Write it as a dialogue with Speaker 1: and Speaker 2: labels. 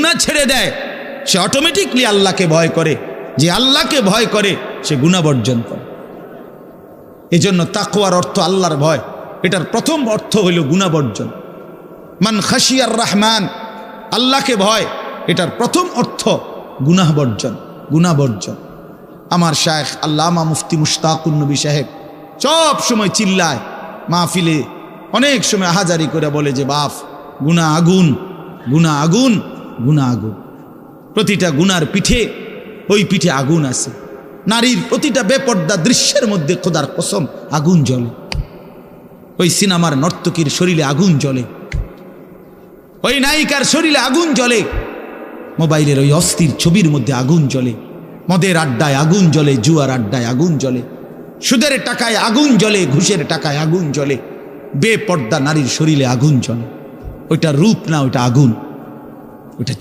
Speaker 1: গুনাহ ছেড়ে দেয় সে অটোমেটিকলি আল্লাহকে ভয় করে। যে আল্লাহকে ভয় করে সে গুনাহ বর্জন করে। এজন্য তাকওয়ার অর্থ আল্লাহর ভয়। এটার প্রথম অর্থ হইল গুনাহ বর্জন। মান খাশিয়ার রহমান, আল্লাহকে ভয়, এটার প্রথম অর্থ গুনাহ বর্জন, গুনাহ বর্জন। আমার শায়েখ আল্লামা মুফতি মুশতাকুন নবী সাহেব সব সময় চিল্লায় মাহফিলে, অনেক সময় আহাজারি করে বলে যে বাপ, গুনাহ আগুন, গুনাহ আগুন, গুনাহ আগুন। প্রতিটা গুনার পিঠে, ওই পিঠে আগুন আছে। নারীর প্রতিটা বেপর্দা দৃশ্যের মধ্যে খোদার কসম আগুন জ্বলে। ওই সিনেমার নর্তকীর শরীরে আগুন জ্বলে, ওই নায়িকার শরীরে আগুন জ্বলে, মোবাইলের ওই অস্থির ছবির মধ্যে আগুন জ্বলে, মদের আড্ডায় আগুন জ্বলে, জুয়ার আড্ডায় আগুন জ্বলে, সুদের টাকায় আগুন জ্বলে, ঘুষের টাকায় আগুন জ্বলে, বেপর্দা নারীর শরীরে আগুন জ্বলে। ওইটা রূপ না, ওইটা আগুন, ওইটা